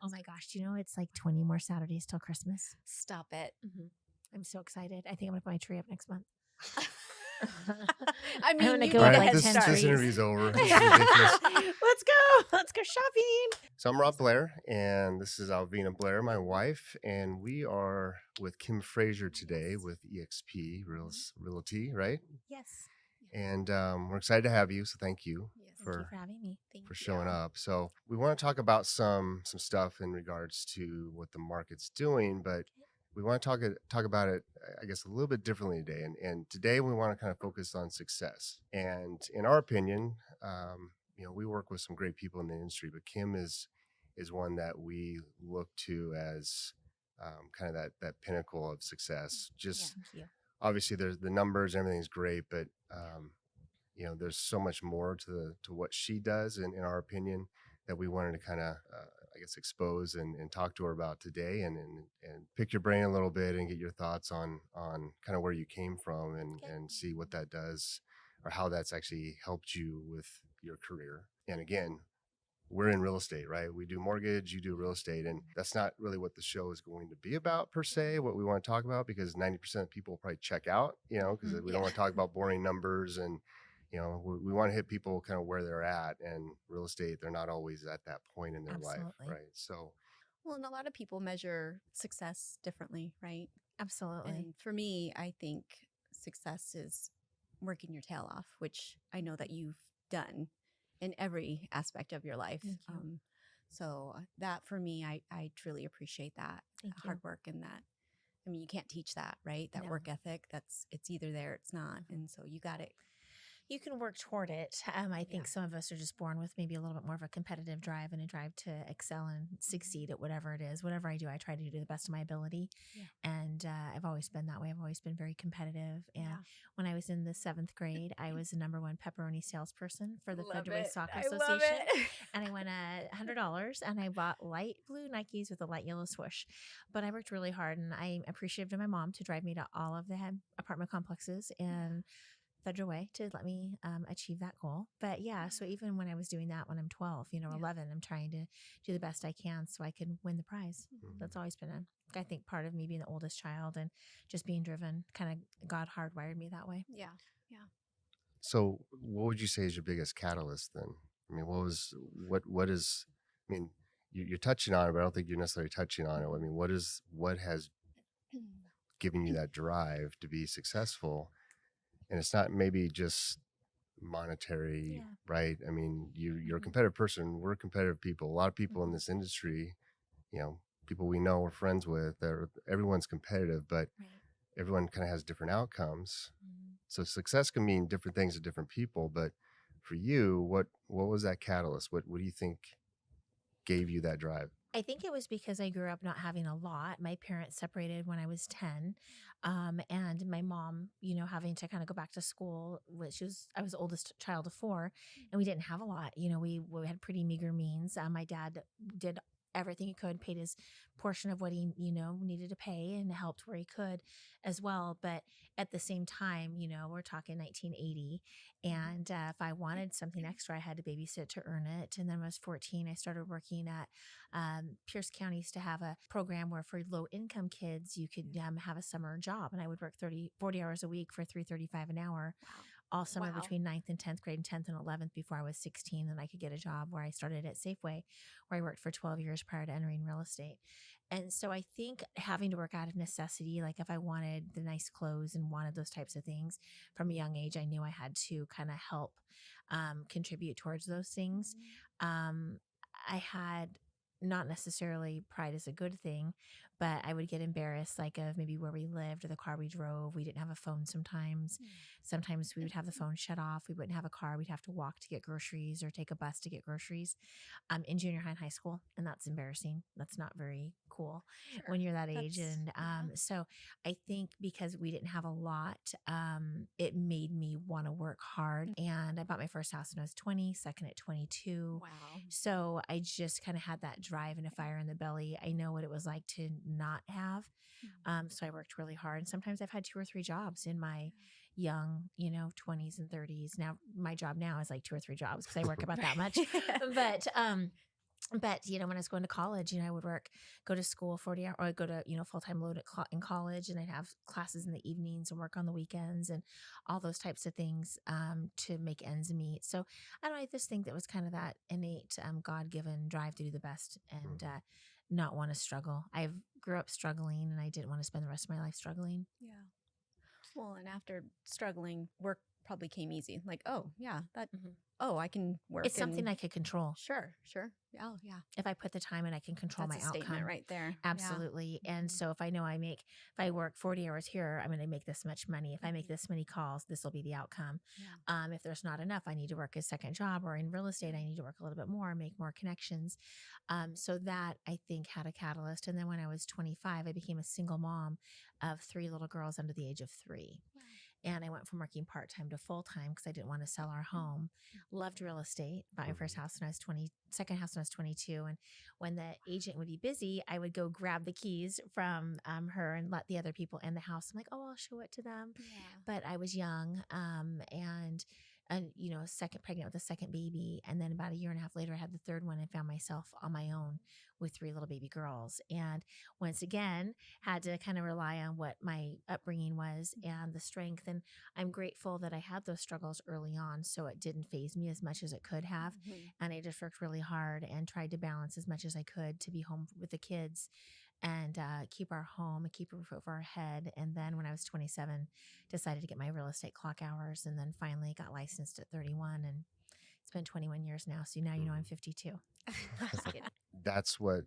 Oh my gosh. Do you know it's like 20 more Saturdays till Christmas? Stop it. I'm so excited. I think I'm going to put my tree up next month. I I'm mean, gonna you go get with a like head this, 10 start. this trees. interview's over. This is ridiculous. Let's go. Let's go shopping. So I'm Rob Blair, and this is Alvina Blair, my wife, and we are with Kim Fraser today with EXP Realty, right? Yes. And we're excited to have you. So thank you Yes. Thank you for for having me. for showing up. So we want to talk about some stuff in regards to what the market's doing, but we want to talk about it, I guess, a little bit differently today. And today we want to kind of focus on success. And in our opinion, we work with some great people in the industry, but Kim is one that we look to as kind of that pinnacle of success. Just Thank you. obviously, there's the numbers, everything's great, but there's so much more to what she does, in our opinion, that we wanted to kind of, I guess, expose and talk to her about today, and pick your brain a little bit and get your thoughts on kind of where you came from, and see what that does, or how that's actually helped you with your career. And again, we're in real estate, right? We do mortgage, you do real estate, and that's not really what the show is going to be about per se, what we want to talk about, because 90% of people will probably check out, because we don't want to talk about boring numbers, and we want to hit people kind of where they're at, and real estate, they're not always at that point in their life, Absolutely. right? So Well, and a lot of people measure success differently, right? Absolutely. And for me, I think success is working your tail off, which I know that you've done in every aspect of your life. Thank you. So that for me, I truly appreciate that Thank you. hard work, and that, I mean, you can't teach that, right? That No. work ethic, it's either there, it's not. And so you got it. You can work toward it. I think some of us are just born with maybe a little bit more of a competitive drive and a drive to excel and succeed at whatever it is. Whatever I do, I try to do to the best of my ability. Yeah. And I've always been that way. I've always been very competitive. And when I was in the 7th grade, I was the #1 pepperoni salesperson for the Federal Soccer Association. And I won $100, and I bought light blue Nikes with a light yellow swoosh. But I worked really hard, and I'm appreciative to my mom to drive me to all of the apartment complexes and Federal Way to let me achieve that goal. But so even when I was doing that when I'm 12, 11, I'm trying to do the best I can so I can win the prize. That's always been I think part of me being the oldest child and just being driven, kind of God hardwired me that way. Yeah. So what would you say is your biggest catalyst then? I mean, what is, I mean, you're touching on it, but I don't think you're necessarily touching on it. I mean, what has given you that drive to be successful? And it's not maybe just monetary, right? I mean, you're a competitive person. We're competitive people. A lot of people in this industry, people we know, we're friends with, everyone's competitive, but everyone kind of has different outcomes. So success can mean different things to different people. But for you, what was that catalyst? What do you think gave you that drive? I think it was because I grew up not having a lot. My parents separated when I was 10. And my mom, having to kind of go back to school, I was the oldest child of 4, and we didn't have a lot. We had pretty meager means. My dad did everything he could, paid his portion of what he, needed to pay, and helped where he could as well. But at the same time, we're talking 1980. And if I wanted something extra, I had to babysit to earn it. And then when I was 14, I started working at Pierce County used to have a program where for low income kids, you could have a summer job. And I would work 40 hours a week for $3.35 an hour. All summer between 9th and 10th grade, and 10th and 11th before I was 16. And I could get a job where I started at Safeway, where I worked for 12 years prior to entering real estate. And so I think having to work out of necessity, like if I wanted the nice clothes and wanted those types of things from a young age, I knew I had to kind of help contribute towards those things. I had not necessarily pride is a good thing, but I would get embarrassed, like of maybe where we lived or the car we drove. We didn't have a phone sometimes. Sometimes we would have the phone shut off. We wouldn't have a car. We'd have to walk to get groceries or take a bus to get groceries in junior high and high school. And that's embarrassing. That's not very cool when you're that age. And so I think because we didn't have a lot, it made me want to work hard. And I bought my first house when I was 20, second at 22. Wow. So I just kind of had that drive and a fire in the belly. I know what it was like to not have. So I worked really hard. And sometimes I've had 2 or 3 jobs in my young, 20s and 30s. Now my job now is like 2 or 3 jobs because I work about that much. But But, when I was going to college, I would go to school 40 hours, or I'd go to, full-time load in college, and I'd have classes in the evenings and work on the weekends and all those types of things to make ends meet. So I don't know, I just think that was kind of that innate God-given drive to do the best and Mhm. not want to struggle. I grew up struggling and I didn't want to spend the rest of my life struggling. Yeah. Well, and after struggling, work probably came easy. Like, oh, yeah, Mhm. I can work It's something and I could control. sure. Oh, yeah. If I put the time in, I can control That's my a statement outcome. right there. Yeah. Absolutely. And Mhm. so if I know if I work 40 hours here, I'm going to make this much money. If I make Mhm. this many calls, this will be the outcome. Yeah. If there's not enough, I need to work a second job, or in real estate, I need to work a little bit more, make more connections. So that I think had a catalyst. And then when I was 25, I became a single mom of 3 little girls under the age of 3. Wow. And I went from working part-time to full-time because I didn't want to sell our home. Loved real estate. Bought my first Mhm. house when I was 20, second house when I was 22. And when the agent would be busy, I would go grab the keys from her and let the other people in the house. I'm like, oh, I'll show it to them. Yeah. But I was young, and second pregnant with a second baby, and then about a year and a half later, I had the third one and found myself on my own with 3 little baby girls. And once again, had to kind of rely on what my upbringing was and the strength. And I'm grateful that I had those struggles early on, so it didn't phase me as much as it could have. Mhm. And I just worked really hard and tried to balance as much as I could to be home with the kids and keep our home and keep a roof over our head. And then when I was 27, decided to get my real estate clock hours, and then finally got licensed at 31. And it's been 21 years now. So now I'm Mhm. 52. Just kidding. That's what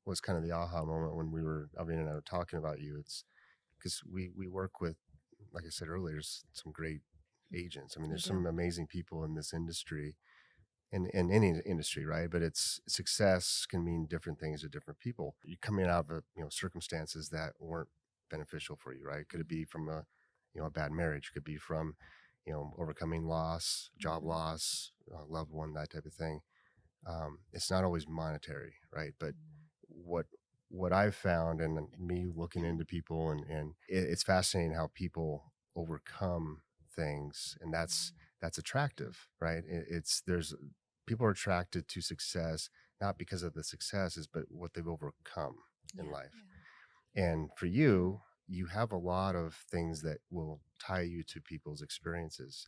was kind of the aha moment when Alvina and I were talking about you. It's because we work with, like I said earlier, some great agents. I mean, You there's do. some amazing people in this industry, in any industry, right? But it's success can mean different things to different people. You're coming out of circumstances that weren't beneficial for you, right? Could it be from a bad marriage? Could be from overcoming loss, job Mhm. loss, loved one, that type of thing. It's not always monetary, right? But what what I've found, and me looking into people, and it's fascinating how people overcome things, and that's attractive, right? It's there's people are attracted to success not because of the successes, but what they've overcome in Yeah. life. Yeah. And for you, you have a lot of things that will tie you to people's experiences,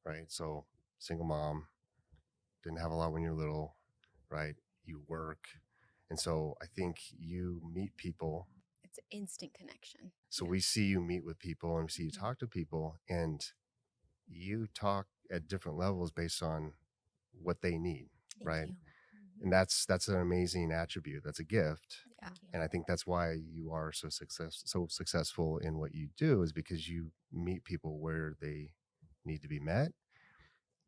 right? So single mom, didn't have a lot when you're little, right? You work. And so I think you meet people. It's an instant connection. So Yeah. we see you meet with people and we see you Mhm. talk to people, and you talk at different levels based on what they need, Thank right? you. Mhm. And that's an amazing attribute. That's a gift. Yeah. Thank you. And I think that's why you are so successful in what you do, is because you meet people where they need to be met.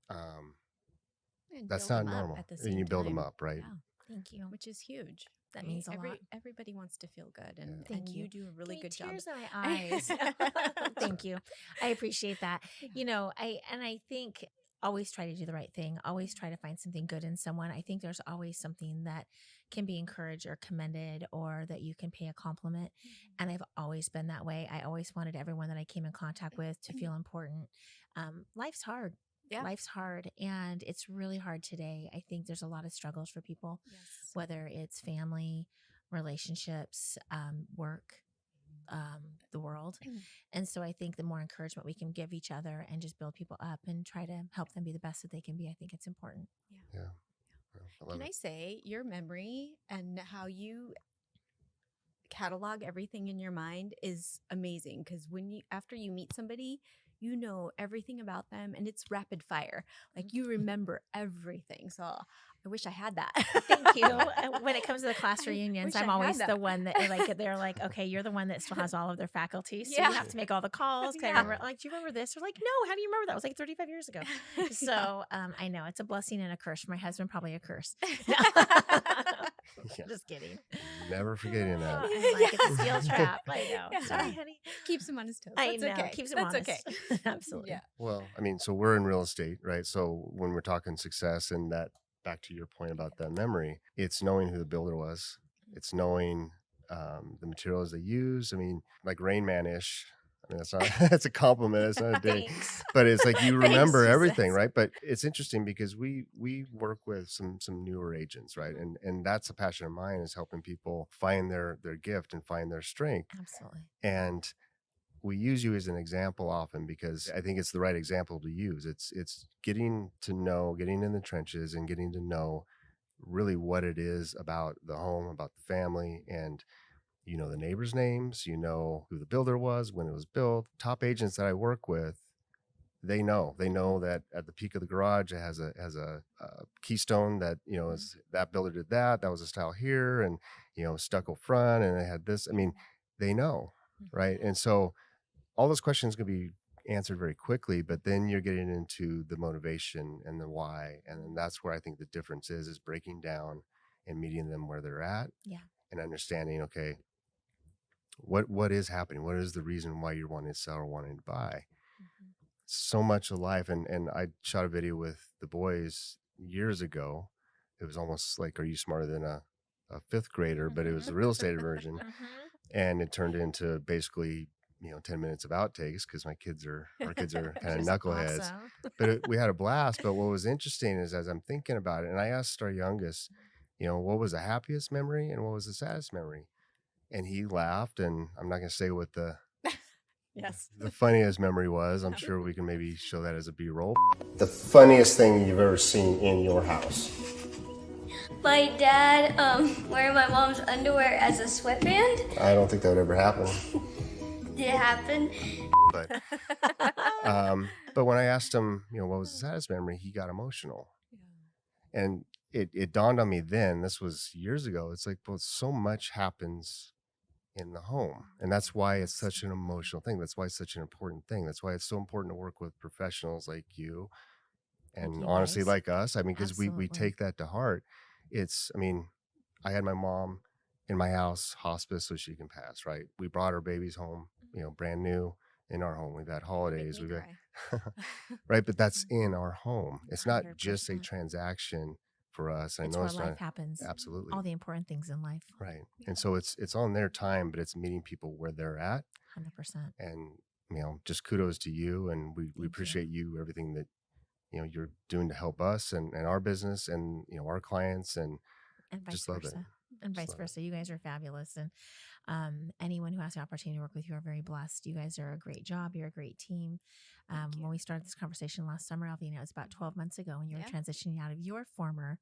Um, And that's build not them up normal. at the And same you build them time. up, right? Yeah. Thank you. Which is huge. That right? means a lot. Everybody wants to feel good, and Yeah. Thank you you. do a really Give me good job. tears in my eyes. Thank you. I appreciate that. Yeah. I think always try to do the right thing. Always try to find something good in someone. I think there's always something that can be encouraged or commended, or that you can pay a compliment. And I've always been that way. I always wanted everyone that I came in contact with to feel important. Life's hard. Yeah. Life's hard, and it's really hard today. I think there's a lot of struggles for people, Yes. whether it's family, relationships, work, the world. And so I think the more encouragement we can give each other and just build people up and try to help them be the best that they can be, I think it's important. Yeah. Yeah. I love Can I it. say your memory and how you catalog everything in your mind is amazing, because after you meet somebody, you know everything about them, and it's rapid fire. Like, you remember everything. So I wish I had that. Thank you. When it comes to the class I reunions, wish I I'm had always that. the one that they're like, okay, you're the one that still has all of their faculties. So Yeah. you have to make all the calls. Can I Yeah. remember, like, do you remember this? They're like, no, how do you remember that? It was like 35 years ago. So I know it's a blessing and a curse. For my husband, probably a curse. Yeah. Just kidding. Never forgetting that. I'm like, it's a steel trap. I know. Yeah. Sorry, honey. Keeps him on his toes. I That's know. okay. Keeps him That's honest. okay. Absolutely. Yeah. Well, I mean, so we're in real estate, right? So when we're talking success, and that, back to your point about that memory, it's knowing who the builder was. It's knowing the materials they use. I mean, like Rain Man-ish. I mean, that's not that's a compliment. It's not a dig, Thanks. but it's like you Thanks, remember she everything, says. right? But it's interesting because we work with some newer agents, right? And that's a passion of mine, is helping people find their gift and find their strength. Absolutely. And we use you as an example often because I think it's the right example to use. It's getting to know, getting in the trenches and getting to know really what it is about the home, about the family, and you know the neighbors' names, you know who the builder was when it was built. Top agents that I work with, they know that at the peak of the garage it has a keystone that, you know, is that builder did that was a style here, and you know, stucco front, and they had this. I mean, they know, right? And so all those questions can be answered very quickly, but then you're getting into the motivation and the why, and then that's where I think the difference is breaking down and meeting them where they're at, Yeah. and understanding, okay, what is happening, what is the reason why you're wanting to sell or wanting to buy. So much of life, and I shot a video with the boys years ago. It was almost like, are you smarter than a fifth grader? But it was the real estate version, and it turned into basically, you know, 10 minutes of outtakes because our kids are kind of Which is knuckleheads. awesome. But we had a blast. But what was interesting is, as I'm thinking about it, and I asked our youngest, you know, what was the happiest memory and what was the saddest memory, and he laughed. And I'm not going to say what Yes. the funniest memory was. I'm sure we can maybe show that as a B-roll. The funniest thing you've ever seen in your house. My dad wearing my mom's underwear as a sweatband. I don't think that would ever happen. Did it happen? But but when I asked him, you know, what was the saddest memory, he got emotional. And it dawned on me then, this was years ago, it's like, well, so much happens in the home, and that's why it's such an emotional thing. That's why it's such an important thing. That's why it's so important to work with professionals like you, and you honestly guys. like us. I mean, because we Absolutely. take that to heart. I mean, I had my mom in my house, hospice, so she can pass, right? We brought our babies home, you know, brand new in our home. We've had holidays, Make me right? But that's in our home. It's not just a 100%. transaction for us. I It's know where it's life not happens. absolutely All the important things in life. right. And so it's on their time, but it's meeting people where they're at. 100%. And you know, just kudos to you, and we you. appreciate you, everything that, you know, you're doing to help us and our business and, you know, our clients, and And vice just love it. versa. And Just vice love it. versa. You guys are fabulous. And anyone who has the opportunity to work with you are very blessed. You guys are a great job. You're a great team. When we started this conversation last summer, Alvina, it was about 12 months ago, and you were transitioning out of your former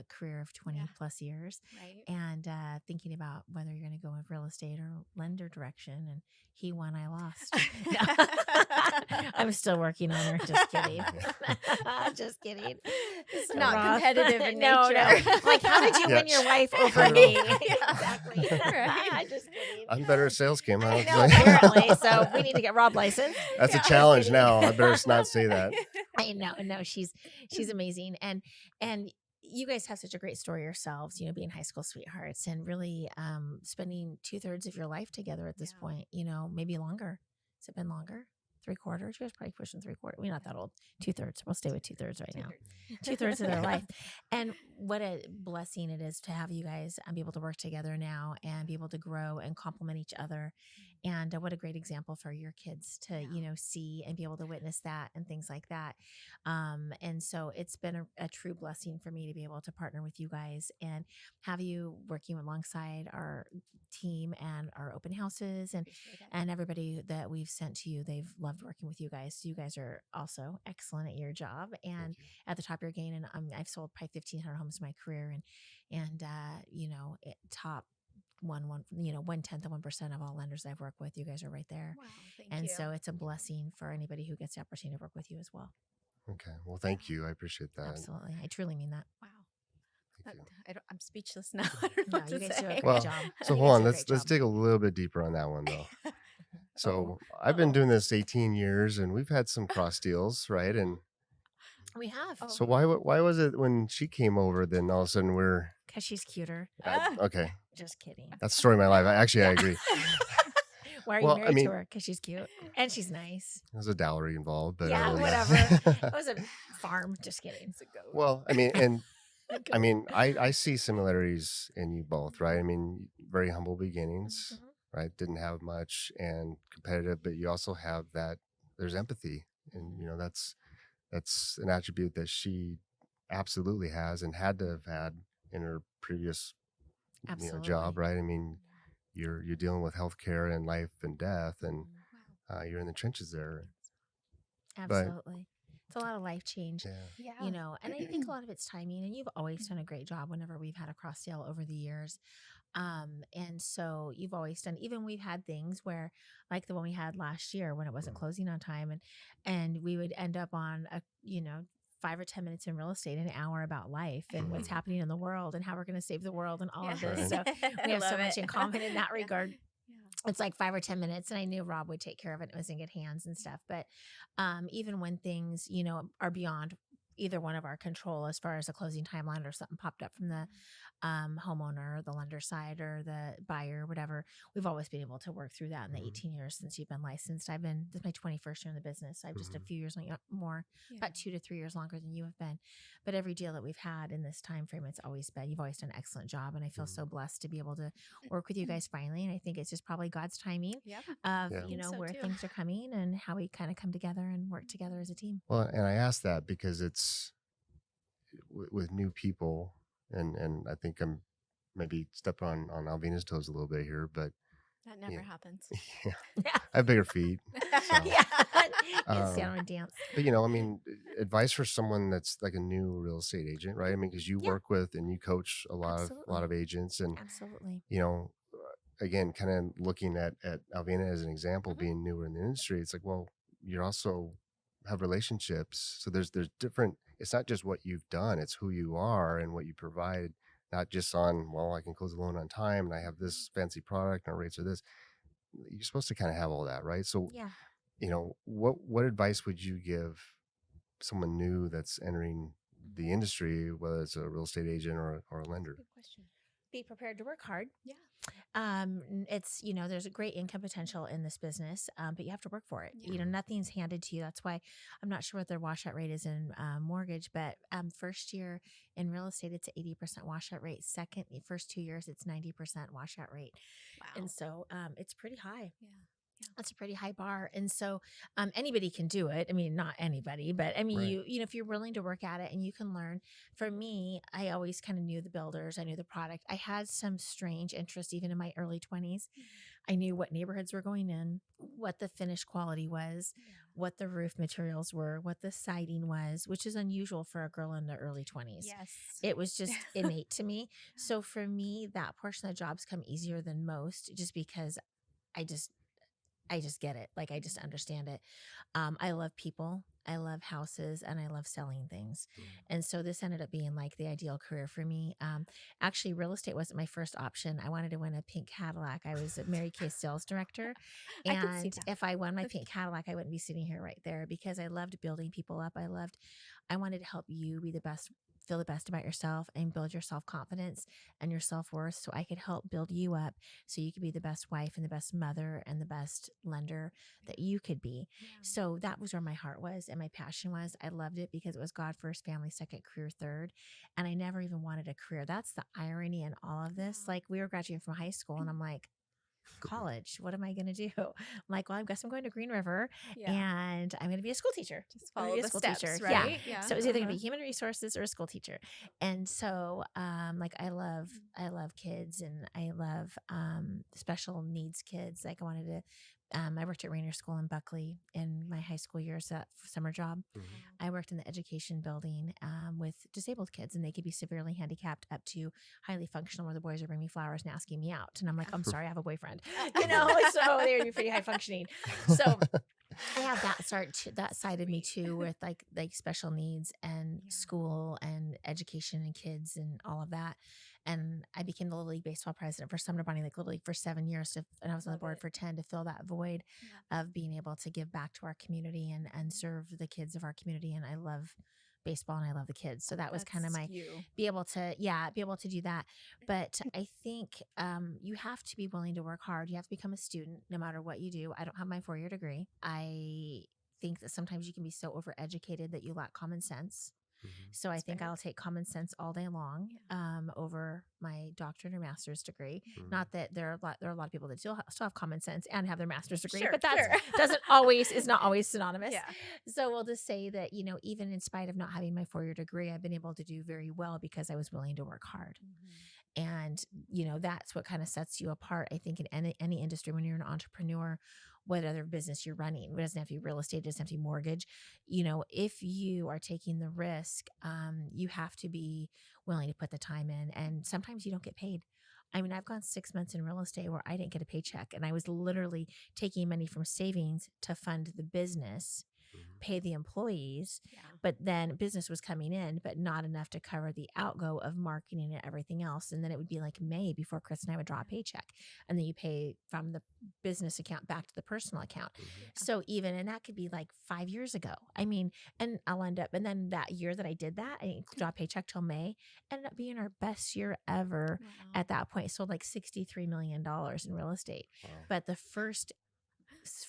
career of 20 plus years, Right. and thinking about whether you're going to go in real estate or lender direction. And he won, I lost. I'm still working on her. Just kidding. Just kidding. It's So not Ross- competitive in no, nature. no. Like, how did you Yeah. win your wife over Right. me? Yeah. Exactly. Right. Just kidding. I'm better at sales, Kim. I I know, apparently. So we need to get Rob licensed. That's a Yeah. challenge Just now. I kidding. better not say that. I know. No, she's amazing. And you guys have such a great story yourselves, you know, being high school sweethearts and really spending 2/3 of your life together at this point, you know, maybe longer. Has it been longer? 3/4? You guys probably pushing 3/4. We're not that old. 2/3. We'll stay with 2/3 right now. 2/3 of their life. And what a blessing it is to have you guys be able to work together now and be able to grow and complement each other. And what a great example for your kids to, you know, see and be able to witness that and things like that. And so it's been a true blessing for me to be able to partner with you guys and have you working alongside our team and our open houses and everybody that we've sent to you. They've loved working with you guys. So you guys are also excellent at your job and at the top of your game. And I've sold probably 1,500 homes in my career, and you know, top 1/10 of 1% of all lenders I've worked with. You guys are right there. Wow, thank And you. so it's a blessing for anybody who gets the opportunity to work with you as well. Okay. Well, thank you. I appreciate that. Absolutely. I truly mean that. Wow. Thank you. I'm speechless now. I don't know No, what you to guys do a say. great Well, job. so You hold guys on. do a Let's great job. dig a little bit deeper on that one, though. So I've been doing this 18 years, and we've had some cross deals, right? And We have. Oh. so why was it when she came over, then all of a sudden we're Because she's cuter. okay? Just kidding. That's the story of my life. I agree. Why are Well, you I married mean- to her? Because she's cute and she's nice. There's a dowry involved, but Yeah, other than whatever. that- It was a farm. Just kidding. It's a goat. well, I mean, and A I goat. mean, I see similarities in you both, right? I mean, very humble beginnings, right? Didn't have much and competitive, but you also have that there's empathy. And, that's an attribute that she absolutely has and had to have had in her previous, Absolutely. job, right? I mean, you're dealing with healthcare and life and death, and Wow. you're in the trenches there. But Absolutely. It's a lot of life change, yeah, Yeah. and I think a lot of it's timing. And you've always done a great job whenever we've had a cross sale over the years. And so you've always done, even we've had things where, like the one we had last year when it wasn't mm, closing on time, and we would end up on 5 or 10 minutes in real estate, an hour about life and what's mhm, happening in the world and how we're going to save the world and all Yeah. of this. right. So we I have so love much it. in common in that Yeah. regard. Yeah. It's like 5 or 10 minutes, and I knew Rob would take care of it. It was in good hands and stuff. But even when things, are beyond either one of our control, as far as a closing timeline or something popped up from the homeowner, or the lender side, or the buyer, whatever, we've always been able to work through that in the Mhm, 18 years since you've been licensed. This is my 21st year in the business. I've just a mhm, few years more, Yeah. about 2 to 3 years longer than you have been. But every deal that we've had in this time frame, you've always done an excellent job. And I feel mhm, so blessed to be able to work with you guys finally. And I think it's just probably God's timing Yep. of, yeah. Think so where too. things are coming and how we kind of come together and work together as a team. Well, and I asked that because it's with new people, and I think I'm maybe stepping on Alvina's toes a little bit here, but That never yeah, happens. yeah, I have bigger feet, so. Yeah. You sit Um, down and dance. but I mean, advice for someone that's like a new real estate agent, right? I mean, because you Yeah, work with and you coach a lot absolutely. of agents, and Absolutely. you know, again, kind of looking at Alvina as an example, Mhm. being newer in the industry, it's like, well, you also have relationships, so there's different. It's not just what you've done; it's who you are and what you provide. Not just on, well, I can close a loan on time and I have this fancy product and our rates are this. You're supposed to kind of have all that, right? So, Yeah. what advice would you give someone new that's entering the industry, whether it's a real estate agent or a lender? Good question. Be prepared to work hard. Yeah. It's, there's a great income potential in this business, but you have to work for it. Yeah. Nothing's handed to you. That's why I'm not sure what their washout rate is in mortgage, but first year in real estate, it's 80% washout rate. First 2 years, it's 90% washout rate. Wow. And so it's pretty high. Yeah. That's a pretty high bar. And so anybody can do it. I mean, not anybody, but I mean, Right. if you're willing to work at it and you can learn. For me, I always kind of knew the builders. I knew the product. I had some strange interest even in my early 20s. I knew what neighborhoods were going in, what the finish quality was, what the roof materials were, what the siding was, which is unusual for a girl in the early 20s. Yes. It was just innate to me. So for me, that portion of the jobs come easier than most just because I just get it. Like I just understand it. I love people. I love houses and I love selling things. And so this ended up being like the ideal career for me. Actually, real estate wasn't my first option. I wanted to win a pink Cadillac. I was a Mary Kay sales director. I could see And that. if I won my pink Cadillac, I wouldn't be sitting here right there because I loved building people up. I wanted to help you be the best, feel the best about yourself and build your self confidence and your self worth so I could help build you up so you could be the best wife and the best mother and the best lender that you could be. So that was where my heart was and my passion was. I loved it because it was God first, family second, career third. And I never even wanted a career. That's the irony in all of this. Wow. Like we were graduating from high school and I'm like, college, what am I going to do? I'm like, well, I guess I'm going to Green River Yeah. and I'm going to be a school teacher. Just I'm gonna follow be a the school steps, teacher. right? Yeah. So it was either going to be human resources or a school teacher. And so, like, I love kids and I love special needs kids. Like, I worked at Rainier School in Buckley in my high school years, that summer job. Mhm. I worked in the education building with disabled kids, and they could be severely handicapped up to highly functional, where the boys would bring me flowers and asking me out. And I'm like, I'm sorry, I have a boyfriend, so they would be pretty high functioning. So I have that side of me too, with like special needs and school and education and kids and all of that. And I became the Little League baseball president for Sumner Bonnie Lake Little League for 7 years, and I was on the Love board it. for 10 to fill that void of being able to give back to our community and serve the kids of our community. And I love baseball and I love the kids, so that was kind of That's my you. be able to do that. But I think you have to be willing to work hard. You have to become a student no matter what you do. I don't have my 4-year degree. I think that sometimes you can be so overeducated that you lack common sense. So I That's think fair. I'll take common sense all day long over my doctorate or master's degree. Not that there are a lot of people that still have common sense and have their master's degree, Sure, but that's sure. is not always synonymous. Yeah. So we'll just say that, even in spite of not having my 4-year degree, I've been able to do very well because I was willing to work hard. And, that's what kind of sets you apart, I think, in any industry when you're an entrepreneur, what other business you're running. It doesn't have to be real estate, it doesn't have to be mortgage. If you are taking the risk, you have to be willing to put the time in. And sometimes you don't get paid. I mean, I've gone 6 months in real estate where I didn't get a paycheck, and I was literally taking money from savings to fund the business, pay the employees, but then business was coming in, but not enough to cover the outgo of marketing and everything else. And then it would be like May before Chris and I would draw a paycheck, and then you pay from the business account back to the personal account. So and that could be like 5 years ago. I mean, and I'll end up, and then that year that I did that, I didn't draw a paycheck till May, ended up being our best year ever at that point. Sold like $63 million in real estate. Wow. But the first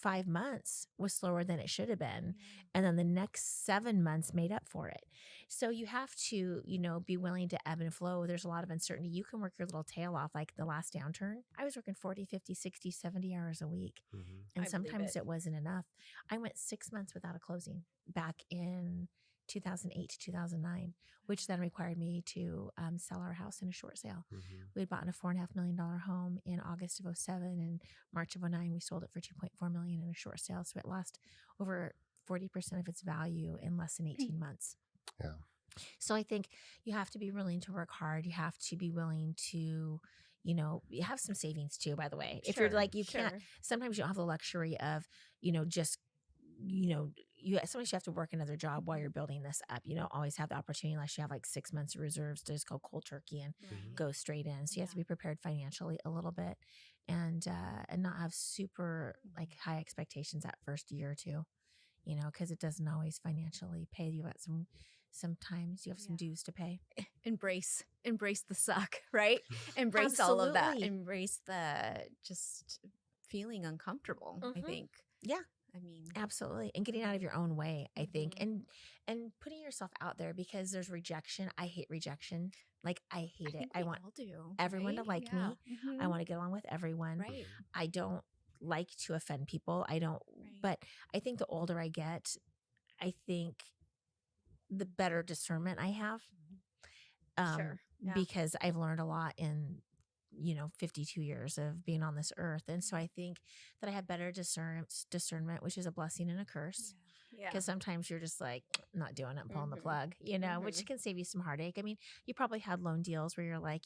5 months was slower than it should have been. And then the next 7 months made up for it. So you have to, be willing to ebb and flow. There's a lot of uncertainty. You can work your little tail off. Like the last downturn, I was working 40, 50, 60, 70 hours a week. And I believe sometimes it. it wasn't enough. I went 6 months without a closing back in 2008 to 2009, which then required me to sell our house in a short sale. We had bought in a $4.5 million home in August of 07, and March of 09, we sold it for $2.4 million in a short sale. So it lost over 40% of its value in less than 18 months. Yeah. So I think you have to be willing to work hard. You have to be willing to, you have some savings too, by the way. If you're like, you can't, sometimes you don't have the luxury of, just, sometimes you have to work another job while you're building this up. You don't always have the opportunity unless you have like 6 months of reserves to just go cold turkey and go straight in. So you have to be prepared financially a little bit, and not have super like high expectations that first year or two, because it doesn't always financially pay. You got sometimes you have some dues to pay. Embrace the suck, right? Embrace all of that. Absolutely. Embrace the just feeling uncomfortable, I think. Yeah. I mean, Absolutely. And getting out of your own way, I think, and putting yourself out there, because there's rejection. I hate rejection. Like, I hate it. I want all do everyone to like me. I want to get along with everyone. Right. I don't like to offend people. I don't, but I think the older I get, I think the better discernment I have. Sure. Yeah. Because I've learned a lot in 52 years of being on this earth. And so I think that I have better discernment, which is a blessing and a curse. Because sometimes you're just like, not doing it, pulling the plug, which can save you some heartache. I mean, you probably had loan deals where you're like,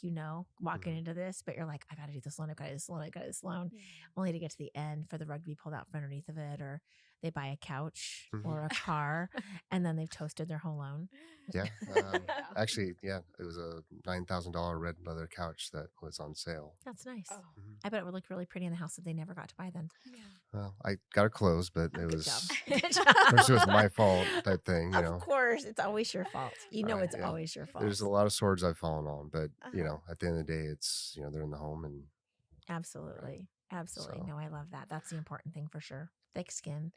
walking into this, but you're like, I got to do this loan, I got to do this loan, I got to do this loan, only to get to the end for the rug to be pulled out from underneath of it, or they buy a couch or a car and then they've toasted their whole loan. Yeah. Actually, it was a $9,000 red leather couch that was on sale. That's nice. I bet it would look really pretty in the house that they never got to buy then. Well, I got it closed, but it Good was job. it was my fault type thing, Of course, it's always your fault. It's yeah. always your fault. There's a lot of swords I've fallen on, but at the end of the day, it's they're in the home, and Absolutely. Absolutely. So- No, I love that. That's the important thing for sure. Thick skin.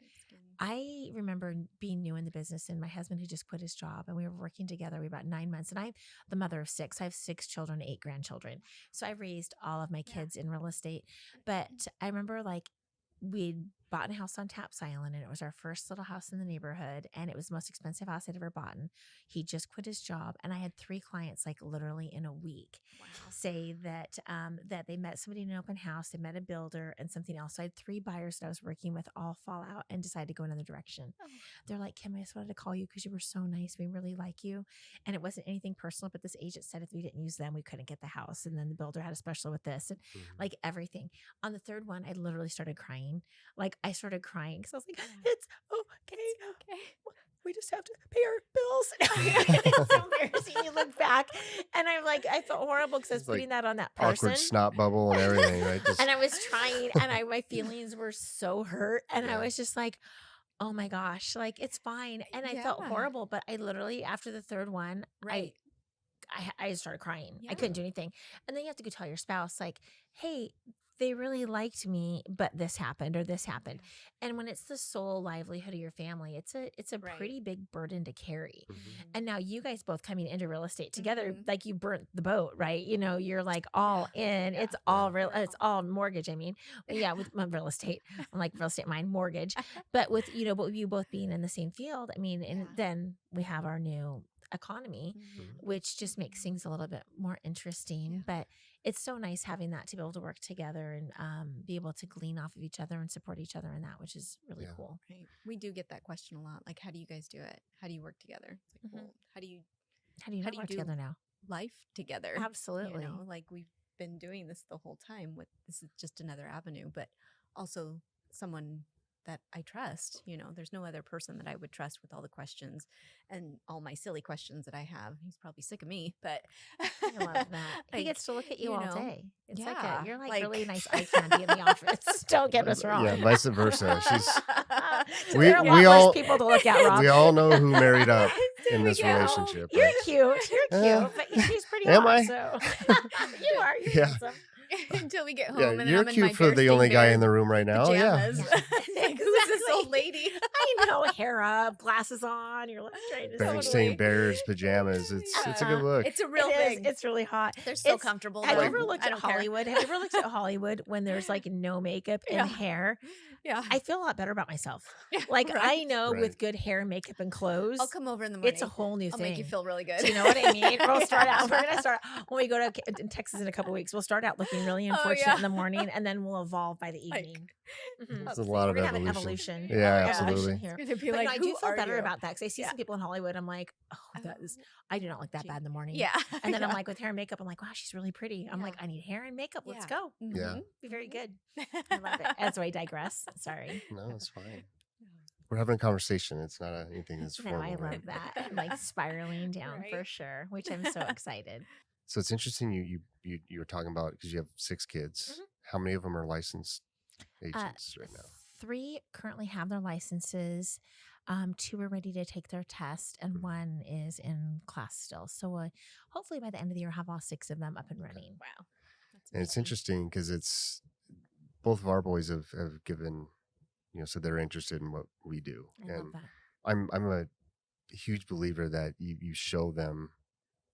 I remember being new in the business, and my husband had just quit his job, and we were working together. We were about 9 months, and I'm the mother of 6. I have 6 children, 8 grandchildren. So I raised all of my kids in real estate. But I remember we'd bought a house on Taps Island, and it was our first little house in the neighborhood, and it was the most expensive house I'd ever bought. He just quit his job, and I had 3 clients literally in a week say that that they met somebody in an open house, they met a builder and something else. So I had 3 buyers that I was working with all fall out and decide to go another direction. They're like, Kim, I just wanted to call you because you were so nice. We really like you. And it wasn't anything personal, but this agent said if we didn't use them, we couldn't get the house. And then the builder had a special with this, and everything. On the 3rd one, I literally started crying. I started crying because I was like, it's okay. We just have to pay our bills. It's so embarrassing. You look back, and I felt horrible because I was putting that on that person. awkward snot bubble and everything, right? Just, And I was trying, and my feelings were so hurt, and I was just like, oh my gosh, it's fine. And I felt horrible, but I literally, after the 3rd one, I started crying. I couldn't do anything. And then you have to go tell your spouse, hey, they really liked me, but this happened or this happened. And when it's the sole livelihood of your family, it's a Right. pretty big burden to carry. Mhm. And now you guys both coming into real estate together, Mhm. like you burnt the boat, right? You know, you're like all in. Yeah. It's all Yeah. real. It's all mortgage. I mean, well, yeah, with my real estate, I'm like real estate, mine mortgage. But with but you both being in the same field, I mean, and Yeah. then we have our new economy, Mhm. which just makes things a little bit more interesting. But it's so nice having that to be able to work together and be able to glean off of each other and support each other in that, which is really Yeah. cool. Right. We do get that question a lot. Like, how do you guys do it? How do you work together? It's like, Mhm. well, how do you How do you How not do you work do together now? life together? Absolutely. You know, like we've been doing this the whole time. With this is just another avenue, but also someone that I trust. You know, there's no other person that I would trust with all the questions and all my silly questions that I have. He's probably sick of me, but I love that. He gets to look at you all day. It's yeah, you're like like- really nice eye candy in the office. Don't get us wrong. Yeah, vice versa. So We- there are a lot we worse all- people to look at, Rob. We all know who married up in we this go. relationship. You're Right? cute. You're cute, Uh, but she's pretty am hot. I? So you are. You're Yeah. handsome. Until we get home, Yeah, and then you're I'm in my cute for the only guy in the room right now. pajamas. Yeah. Like, who's this old Exactly. lady? I know, hair up, glasses on. You're like trying to Berenstain Totally. Bears pajamas. It's a good look. It's a real It is. thing. It's really hot. They're so it's- comfortable. Have you though. ever looked I at don't care. Hollywood? Have you ever looked at Hollywood when there's like no makeup and Yeah. hair? Yeah. I feel a lot better about myself. Yeah, Like I right. know Right. with good hair, makeup, and clothes, I'll come over in the morning. it's a whole new I'll thing. make you feel really good. Do you know what I mean? We'll start out. We're gonna start when we go to in Texas in a couple weeks. We'll start out looking really Oh, unfortunate yeah. in the morning, and then we'll evolve by the Like, evening. Mhm. It's a lot We're of gonna have an evolution. evolution. Yeah, Evolution absolutely. here. It's gonna be But like, no, I do who feel are better you? about that because I see Yeah. some people in Hollywood. I'm like, oh, that is. I do not look that Gee. bad in the morning. Yeah. And then I'm Yeah. like with hair and makeup, I'm like, wow, she's really pretty. I'm Yeah. like, I need hair and makeup. Let's Yeah. go. Yeah. Be very good. Mhm. I love it. As I digress. Sorry. No, it's fine. We're having a conversation. It's not anything that's No, formal. I right? love that. I'm like spiraling down for Right. sure, which I'm so excited. So it's interesting. You were talking about because you have 6 kids. Mhm. How many of them are licensed agents right now? 3 currently have their licenses. 2 are ready to take their test, and 1 is in class still. So hopefully by the end of the year, have all 6 of them up and running. Wow. That's And it's amazing. interesting because it's both of our boys have given, so they're interested in what we do. I love that. I'm a huge believer that you show them,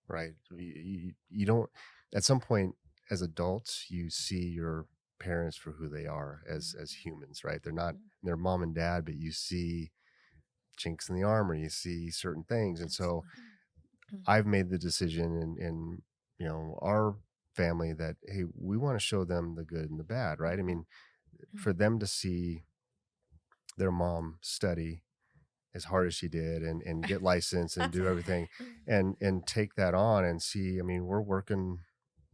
right? You don't, at some point as adults, you see your parents for who they are as humans, right? They're not their mom and dad, but you see chinks in the armor, you see certain things. And so Absolutely. I've made the decision in our family that, hey, we want to show them the good and the bad, right? I mean, for them to see their mom study as hard as she did and get licensed and do everything and take that on and see, I mean, we're working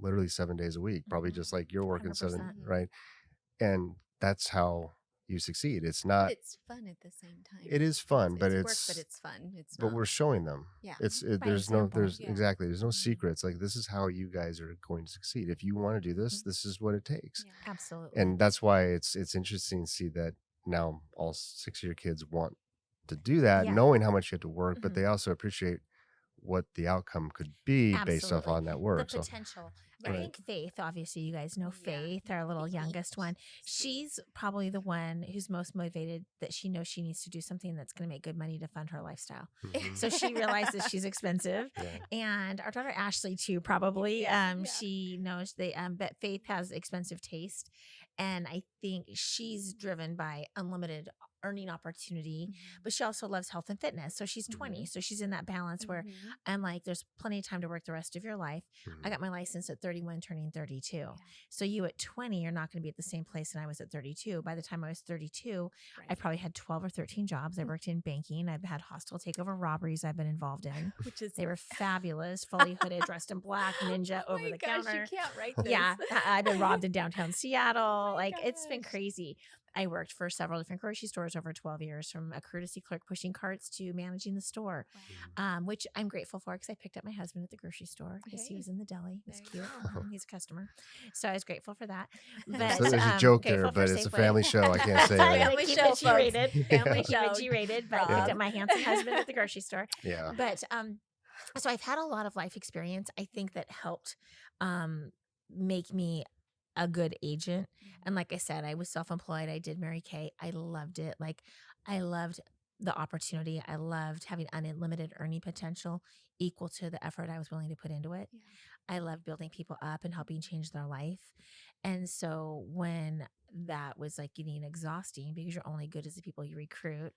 literally 7 days a week, probably Mhm. just like you're working 7, 100%. right? And that's how you succeed. It's not, It's fun at the same time. it is fun, but work, it's, but it's fun. It's but not. we're showing them. Yeah. There's example. Yeah. exactly, there's no Mhm. secrets. Like, this is how you guys are going to succeed. If you want to do this, this is what it takes. Yeah. Absolutely. And that's why it's interesting to see that now all 6 of your kids want to do that, Yeah. knowing how much you have to work, but Mhm. they also appreciate what the outcome could be based off Absolutely. on that The work. So potential. I Right. think Faith, obviously, you guys know Yeah. Faith, our little Faith. youngest one. She's probably the one who's most motivated that she knows she needs to do something that's going to make good money to fund her lifestyle. mhm. So she realizes she's expensive. Yeah. And our daughter Ashley too, probably. Yeah. She knows but Faith has expensive taste. And I think she's driven by unlimited earning opportunity, but she also loves health and fitness. So she's 20. So she's in that balance where Mhm. I'm like, there's plenty of time to work the rest of your life. Mhm. I got my license at 31, turning 32. So you at 20 are not going to be at the same place than I was at 32. By the time I was 32, I Right. probably had 12 or 13 jobs. I worked in banking. I've had hostile takeover robberies I've been involved in. Which is They were fabulous, fully hooded, dressed in black, ninja oh over my the gosh, counter. You can't write this. Yeah, I've been robbed in downtown Seattle. my Like, it's been gosh. crazy. I worked for several different grocery stores over 12 years, from a courtesy clerk pushing carts to managing the store, which I'm grateful for because I picked up my husband at the grocery store because he Hey, was in the deli. It was there you cute. go. He's a customer. So I was grateful for that. But, So there's a joke there, grateful for but it's a Safeway. family show. I can't say I it. gotta Family keep show, it G-rated. folks. Yeah. Family Keep it show. G-rated, but I picked up my handsome husband at the grocery store. Yeah. But so I've had a lot of life experience. I think that helped make me a good agent. And like I said, I was self-employed. I did Mary Kay. I loved it. Like I loved the opportunity. I loved having unlimited earning potential equal to the effort I was willing to put into it. Yeah. I love building people up and helping change their life. And so when that was like getting exhausting because you're only good as the people you recruit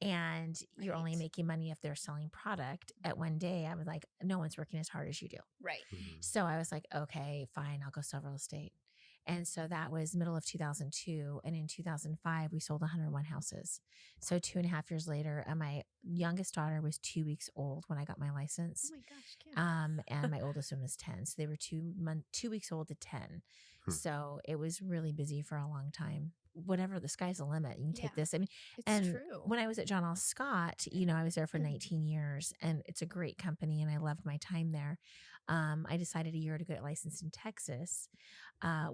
and you're only Right. making money if they're selling product, at one day I was like, no one's working as hard as you do. Right. So I was like, okay, fine, I'll go sell real estate. And so that was middle of 2002. And in 2005, we sold 101 houses. So 2.5 years later, and my youngest daughter was 2 weeks old when I got my Oh license. my gosh, Kim. And my oldest one was 10. So they were 2 weeks old to 10. So it was really busy for a long time. Whatever, the sky's the limit. You can take Yeah. this. I mean, It's and true. when I was at John L. Scott, I was there for 19 years and it's a great company and I loved my time there. I decided a year to get licensed in Texas,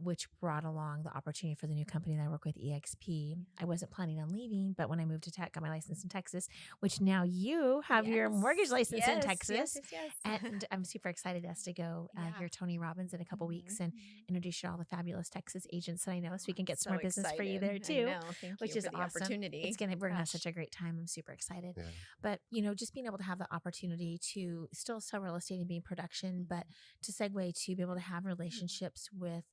which brought along the opportunity for the new company that I work with, EXP. I wasn't planning on leaving, but when I moved to Tech, got my license in Texas, which now you have your mortgage license in Texas. Yes. And I'm super excited as to go Yeah. hear Tony Robbins in a couple weeks and introduce you to all the fabulous Texas agents that I know, so we can get some more business for you there too. Thank which you is for the awesome. opportunity. We're gonna have such a great time. I'm super excited. Yeah. But just being able to have the opportunity to still sell real estate and be in production, but to segue to be able to have relationships with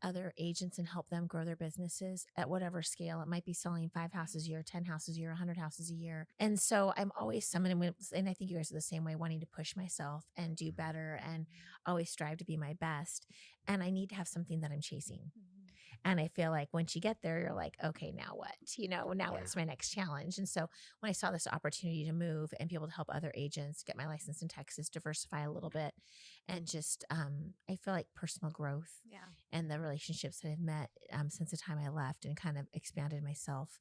other agents and help them grow their businesses at whatever scale. It might be selling 5 houses a year, 10 houses a year, 100 houses a year. And so I'm always and I think you guys are the same way, wanting to push myself and do better and always strive to be my best. And I need to have something that I'm chasing. And I feel like once you get there, you're like, okay, now what? Now what's my next challenge? And so when I saw this opportunity to move and be able to help other agents get my license in Texas, diversify a little bit, and just I feel like personal growth and the relationships that I've met since the time I left and kind of expanded myself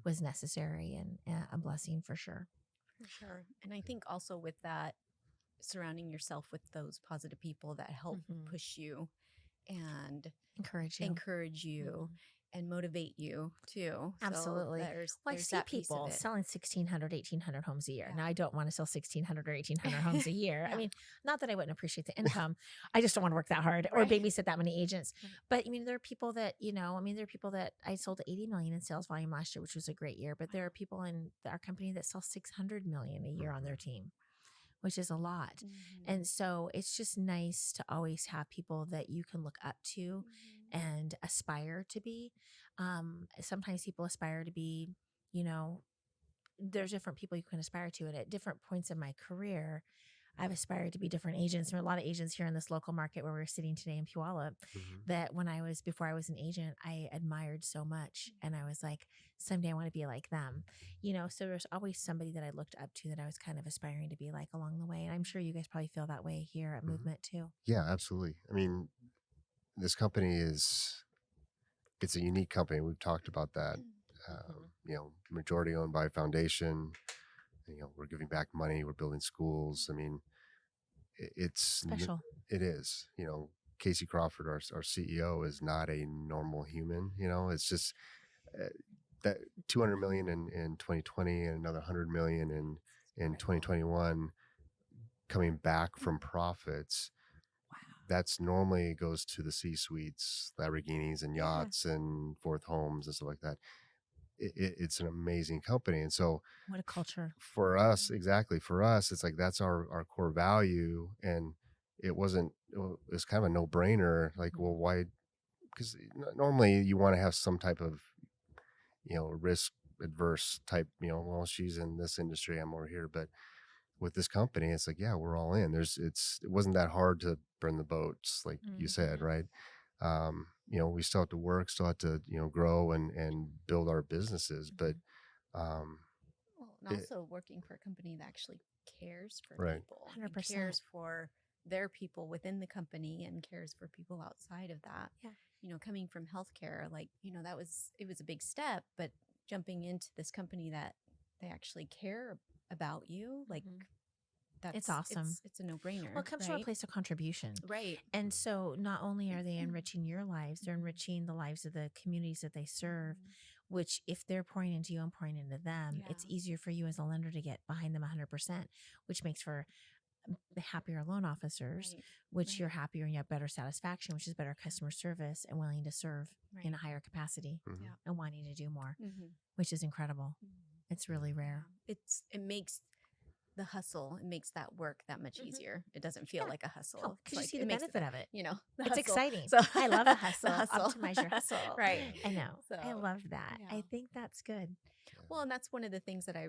was necessary and a blessing for sure. For sure. And I think also with that, surrounding yourself with those positive people that help push you and encourage you and motivate you too. Absolutely. So there's I see that piece of people it. selling 1,600, 1,800 homes a year. Yeah. Now, I don't want to sell 1,600 or 1,800 homes a year. I mean, not that I wouldn't appreciate the income. I just don't want to work that hard or babysit that many agents. But I mean, there are people that, there are people that I sold 80 million in sales volume last year, which was a great year. But there are people in our company that sell 600 million a year on their team, which is a lot. And so it's just nice to always have people that you can look up to and aspire to be. Sometimes people aspire to be, there's different people you can aspire to. And at different points in my career, I've aspired to be different agents. There are a lot of agents here in this local market where we're sitting today in Puyallup that before I was an agent, I admired so much. And I was like, someday I want to be like them, so there's always somebody that I looked up to that I was kind of aspiring to be like along the way. And I'm sure you guys probably feel that way here at Movement too. Yeah, absolutely. I mean, this company it's a unique company. We've talked about that. Majority owned by a foundation. We're giving back money. We're building schools. I mean, it's Special. It is. Casey Crawford, our CEO, is not a normal human. It's just that 200 million in 2020 and another 100 million in 2021 coming back from profits. That's normally goes to the C-suites, Lamborghinis and yachts and fourth homes and stuff like that. It's an amazing company. And so what a culture for us. Exactly. For us, it's like, that's our core value. And it's kind of a no brainer. Like, well, why? Because normally you want to have some type of, risk adverse type, well, she's in this industry, I'm over here. But with this company, it's like, yeah, we're all in. It wasn't that hard to burn the boats, like you said, right? We still have to work, still have to, grow and build our businesses. But, and also working for a company that actually cares for people, 100%. and cares for their people within the company and cares for people outside of that. Yeah. Coming from healthcare, it was a big step, but jumping into this company that they actually care about you, it's awesome. It's a no-brainer. Well, it comes from a place of contribution. Right. And so not only are they enriching your lives, they're enriching the lives of the communities that they serve, which if they're pouring into you and pouring into them, it's easier for you as a lender to get behind them 100%, which makes for the happier loan officers, Right. which Right. you're happier and you have better satisfaction, which is better customer service and willing to serve in a Right. higher capacity Mhm. Yeah. and wanting to do more, Mm-hmm. which is incredible. It's really rare. It makes the hustle, it makes that work that much Mhm. easier. It doesn't feel Yeah. like a hustle. No, It's because you like see it the makes benefit of it. the It's hustle. exciting. So I love the hustle. the hustle. Optimize your hustle. Right. I know. I So, love that. yeah. I think that's good. Well, and that's one of the things that I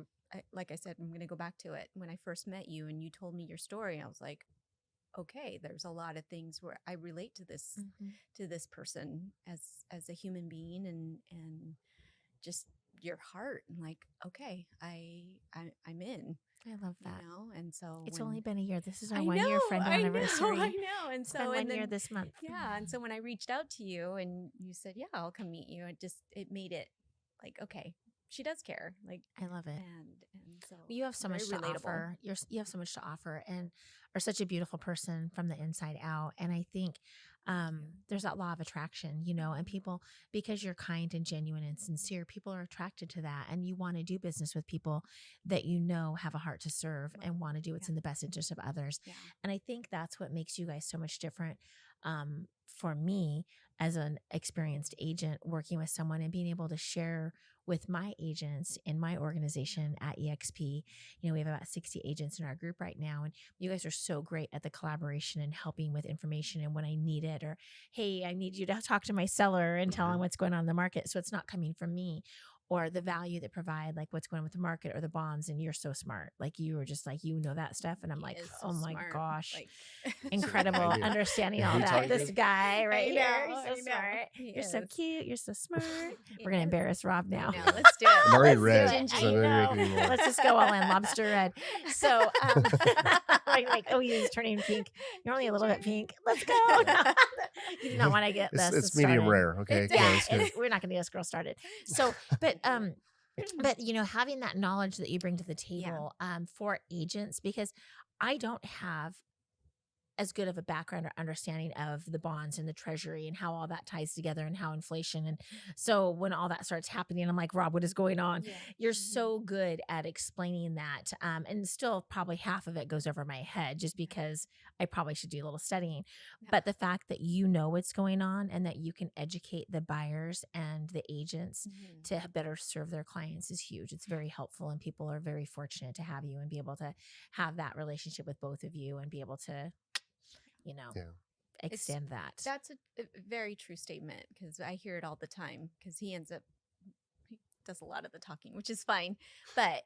like I said, I'm going to go back to it. When I first met you and you told me your story, I was like, okay, there's a lot of things where I relate to this person as a human being and just your heart. And like, okay, I'm in, I love you that. know. And so It's when only been a year. This is our I 1 year know, friend I anniversary. know. And It's so been 1 and year then this month. yeah, and so when I reached out to you and you said, "Yeah, I'll come meet you," it made it like, okay, she does care. Like, I love it. and so You have so very much to relatable. offer. You have so much to offer and are such a beautiful person from the inside out. And I think there's that law of attraction, you know, and people, because you're kind and genuine and sincere, people are attracted to that. And you want to do business with people that you know have a heart to serve and want to do what's in the best interest of others. Yeah. And I think that's what makes you guys so much different. For me, as an experienced agent working with someone and being able to share with my agents in my organization at EXP, you know, we have about 60 agents in our group right now. And you guys are so great at the collaboration and helping with information and when I need it, or, hey, I need you to talk to my seller and tell him what's going on in the market. So it's not coming from me. Or the value that provide, like what's going on with the market or the bonds. And you're so smart. Like you were just like, you know that stuff. And I'm He like, is so oh my smart. gosh. Like Incredible I do. understanding Yeah, all who that. taught This you? guy right I here. know, You're so I know. smart. He You're so is. cute. You're so smart. He We're gonna is. embarrass Rob now. I know. Let's do it. I'm already Let's do red, it. so I maybe I know. can do more. Let's just go all in lobster red. So like, oh, he's turning pink. You're only a little bit pink. Let's go. You do not want to get this. It's medium started. rare. Okay, come on, Yeah, let's go. we're not gonna get this girl started. So, but you know, having that knowledge that you bring to the table for agents, because I don't have as good of a background or understanding of the bonds and the treasury and how all that ties together and how inflation. And so when all that starts happening, I'm like, Rob, what is going on? Yeah. You're so good at explaining that. And still probably half of it goes over my head just because I probably should do a little studying. Yeah. But the fact that you know what's going on and that you can educate the buyers and the agents to better serve their clients is huge. It's very helpful. And people are very fortunate to have you and be able to have that relationship with both of you and be able to, you know, extend that. That's a very true statement because I hear it all the time because he does a lot of the talking, which is fine. But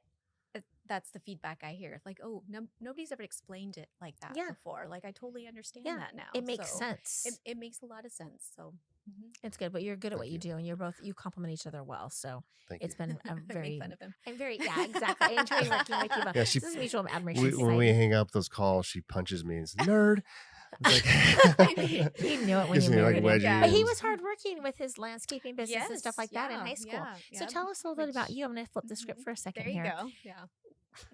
that's the feedback I hear. Like, oh, nobody's ever explained it like that before. Like, I totally understand that now. It makes So sense. It makes a lot of sense. So it's good, but you're good at what Thank you do and you complement each other well. So Thank it's you. been a I very, make fun of him. I'm very, exactly. I enjoy working with you both. Yeah, This is mutual admiration. When we society. hang up those calls, she punches me and says, "Nerd." It's like, He knew it when gives you me, like, married him. wedgies. But he was hardworking with his landscaping business and stuff like that in yeah, high school. yeah, So yeah. tell us a little bit about Which- you. I'm going to flip the script for a second There you here. go. Yeah.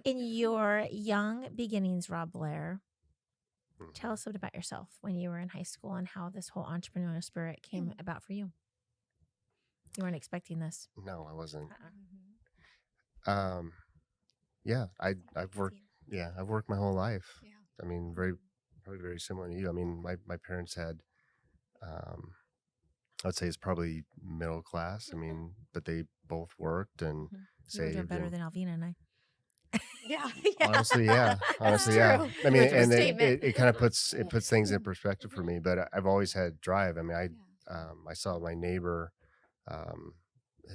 In your young beginnings, Rob Blair, tell us a bit about yourself when you were in high school and how this whole entrepreneurial spirit came about for you. You weren't expecting this. No, I wasn't. Mhm. Yeah, I've worked. Yeah, I've worked my whole life. Yeah. I mean, probably very similar to you. I mean, my parents had, I'd say it's probably middle class. I mean, but they both worked and You were saved. doing better and- than Alvina and I. Yeah. Honestly, yeah. Honestly, yeah. true. I mean, That's a and statement. it kind of puts things in perspective for me. But I've always had drive. I mean, I saw my neighbor.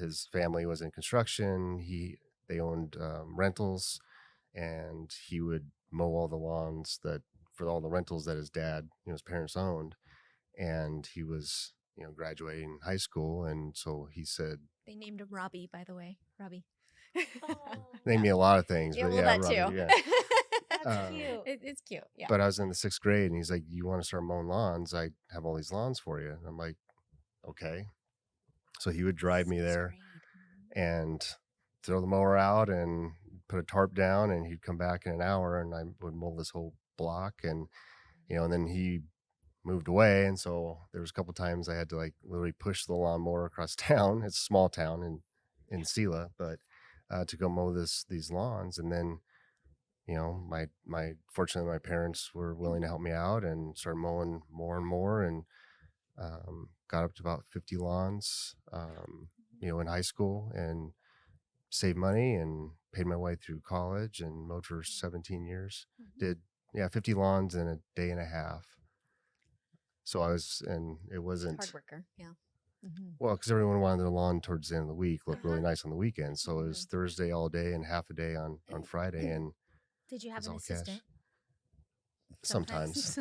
His family was in construction. They owned rentals, and he would mow all the lawns for all the rentals that his dad, his parents owned. And he was, graduating high school, and so he said, They named him Robbie, by the way. Robbie. name me a lot of things, Yeah, but well, yeah, that Robbie, too. yeah. That's cute. It's cute. Yeah. But I was in the 6th grade, and he's like, "You want to start mowing lawns? I have all these lawns for you." And I'm like, "Okay." So he would drive me there and throw the mower out and put a tarp down, and he'd come back in an hour, and I would mow this whole block. And and then he moved away, and so there was a couple times I had to like literally push the lawnmower across town. It's a small town in Sela, but to go mow these lawns. And then fortunately my parents were willing to help me out and started mowing more and more, and got up to about 50 lawns, in high school, and saved money and paid my way through college and mowed for 17 years. Did 50 lawns in a day and a half. So it wasn't Hard worker. Yeah. Mm-hmm. well, because everyone wanted their lawn towards the end of the week look really Uh-huh. nice on the weekend. So it was Thursday all day and half a day on Friday, and Did you it have was an all assistant? cash. Sometimes.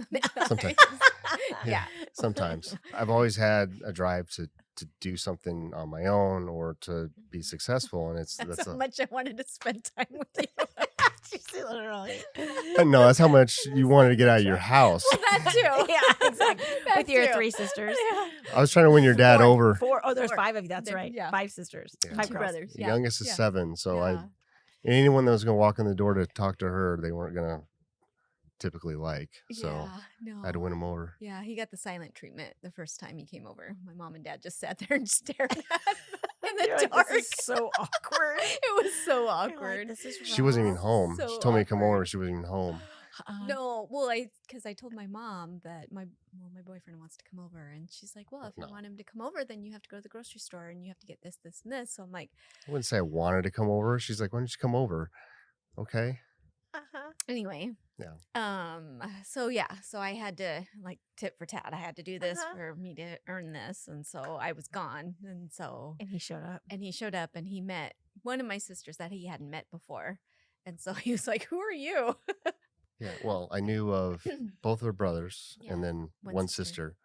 Sometimes. Yeah. Sometimes. I've always had a drive to do something on my own or to be successful, and That's how much I wanted to spend time with you. Literally. no, that's how much you wanted to get out of your house. Well, that too. Yeah, exactly. That With your too. 3 sisters. Yeah. I was trying to win your dad over. 4. Oh, there's Four. 5 of you. That's There- right. yeah. 5 sisters. Yeah. 5 2 girls. brothers. The Yeah. youngest is Yeah. 7, so Yeah. anyone that was going to walk in the door to talk to her, they weren't going to typically like. So Yeah, no. I had to win them over. Yeah, he got the silent treatment the first time he came over. My mom and dad just sat there and stared at him in the You're like, dark. this is so awkward. It was so You're like, awkward. this is She wasn't even rough. home. So She told me to come over. awkward. She wasn't even home. No, well, because I told my mom that my boyfriend wants to come over, and she's like, "Well, if you No. want him to come over, then you have to go to the grocery store and you have to get this, this, and this." So I'm like, I wouldn't say I wanted to come over. She's like, why don't you come over? Okay. anyway, so I had to like tit for tat. I had to do this for me to earn this, and so I was gone, and And he showed up. he showed up and he met one of my sisters that he hadn't met before, and so he was like, "Who are you?" Yeah. Well, I knew of both of her brothers and Yeah, then one one sister. sister.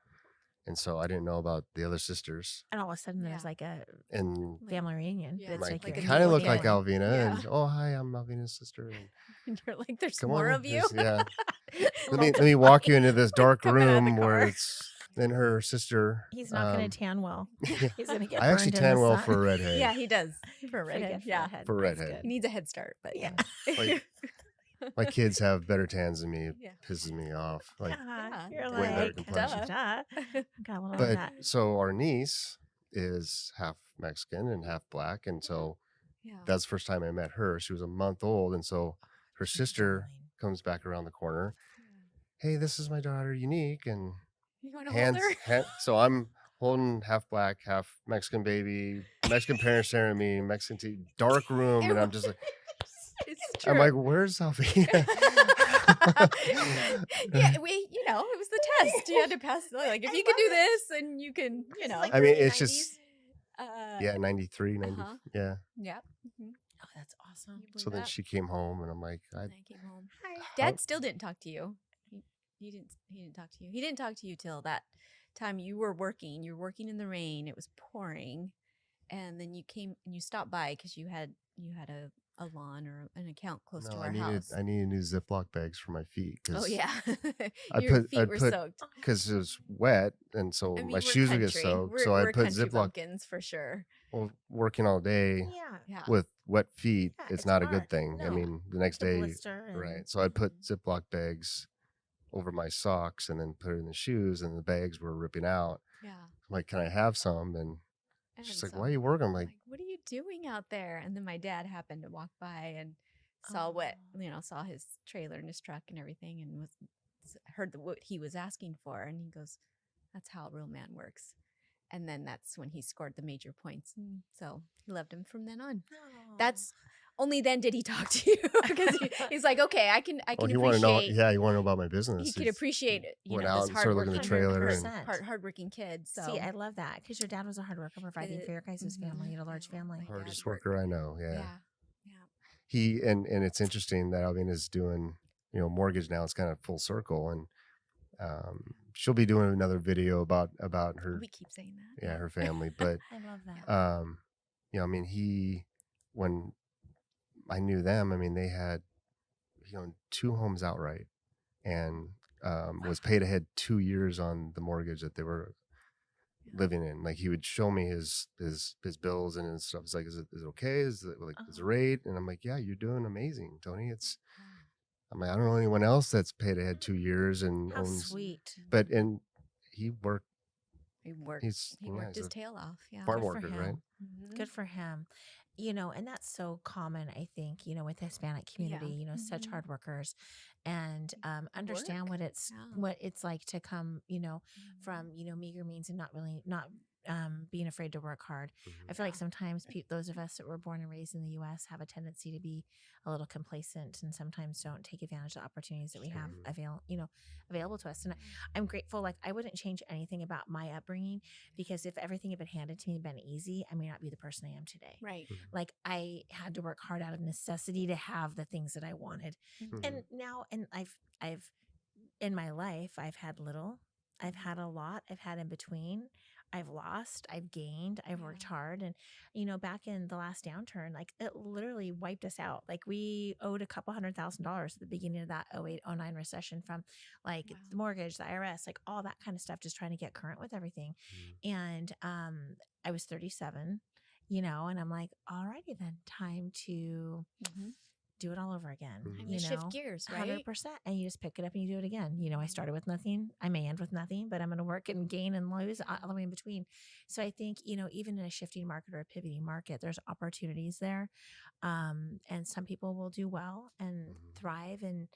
And so I didn't know about the other sisters. And all of a sudden, there's Yeah. like a And family reunion. Yeah, But it's Mike like like you're a kind of new looked like family. Alvina. Yeah. And hi, I'm Alvina's sister. And And you're like, "There's come more on, of you." yeah. Let me walk you into this dark Coming out of the room where car. it's then her sister. He's not going to tan well. yeah. He's going to get I actually burned in the tan well sun. for a redhead. Yeah, he does for a Pretty redhead. good for Yeah, redhead. For That's redhead. he needs a head start, but Yeah. Like, my kids have better tans than me. It Yeah. pisses me off. Like, Yeah, Yeah, you're way better like, complexion. duh. Got a little of but that. so our niece is half Mexican and half black. And so yeah. that's the first time I met her. She was a month old. And so her She's sister darling. comes back around the corner. Hey, this is my daughter, Unique. And You want to hold her? so I'm holding half black, half Mexican baby, Mexican parents staring at me, Mexican dark room. And I'm just like, It's true. I'm like, where's Alvina? yeah, it was the test. You had to pass. Like, if you can do this, and you can, I mean, it's just, Uh, yeah, 93, 90. uh-huh. Yeah. yeah. Oh, that's awesome. So then she came home and I'm like, I came home. Dad still didn't talk to you. He didn't talk to you. He didn't talk to you till that time you were working. You were working in the rain. It was pouring, and then you came and you stopped by because you had a lawn or an account close to our house. I needed new Ziploc bags for my feet. Oh yeah, I your put- feet I were put- soaked. Because it was wet. And so I mean, my we're shoes would get country. soaked. We're, So I we're put country Ziploc, bumpkins for sure. well, working all day Yeah. Yeah. with wet feet, Yeah, it's it's not a hard. good thing. I No. mean, the next The day, blister and- right. So I'd put Ziploc bags over my socks and then put it in the shoes, and the bags were ripping out. Yeah. I'm like, can I have some? And she's like, so why are you working? I'm like, what are you doing out there? And then my dad happened to walk by and saw saw his trailer and his truck and everything, and heard what he was asking for, and he goes, "That's how a real man works." And then that's when he scored the major points, and so he loved him from then on. Aw. That's only then did he talk to you because he's like, okay, I can oh, you want to know? appreciate. Yeah, you want to know about my business. He could He's- appreciate it. went out This and started looking at the trailer and- 100%. hardworking kid. So See, I love that because your dad was a hard worker providing for your guys' family. You had a large Yeah. family. My hardest dad worked. worker I know. Yeah. yeah. He and it's interesting that Alvina's doing mortgage now. It's kind of full circle, and she'll be doing another video about her We keep saying that. her family. But I love that. I mean, when I knew them, I mean, they had 2 homes outright, and was paid ahead 2 years on the mortgage that they were living in. Like, he would show me his bills and his stuff. It's like, is it okay? Is it like is the rate? And I'm like, yeah, you're doing amazing, Tony. I'm like, I don't know anyone else that's paid ahead 2 years and How owns. sweet. But and he worked He worked. He's He worked he's his a tail off. Yeah. farm Good for worker, right? him. Mhm. Good for him. And that's so common, I think, with the Hispanic community, Yeah. such Mhm. hard workers, and understand Work. what it's Yeah. what it's like to come, from, Mhm. meager means and not being afraid to work hard. Mhm. I feel like Yeah. sometimes those of us that were born and raised in the U.S. have a tendency to be a little complacent and sometimes don't take advantage of the opportunities that we have Mhm. available to us. And I'm grateful. Like, I wouldn't change anything about my upbringing, because if everything had been handed to me and been easy, I may not be the person I am today. Right. Mhm. Like, I had to work hard out of necessity to have the things that I wanted. Mhm. And I've in my life, I've had little, I've had a lot, I've had in between, I've lost, I've gained, I've worked Yeah. hard. And, back in the last downturn, like, it literally wiped us out. Like, we owed a couple $100,000 at the beginning of that 08, 09 recession from, like, Wow. the mortgage, the IRS, like all that kind of stuff, just trying to get current with everything. Mhm. And I was 37, and I'm like, alrighty then, time to Mhm. do it all over again, Mhm. Time to shift gears, right? 100%. And you just pick it up and you do it again. I Mhm. started with nothing. I may end with nothing, but I'm going to work and gain and lose all the way in between. So I think, even in a shifting market or a pivoting market, there's opportunities there. And some people will do well and Mhm. thrive and,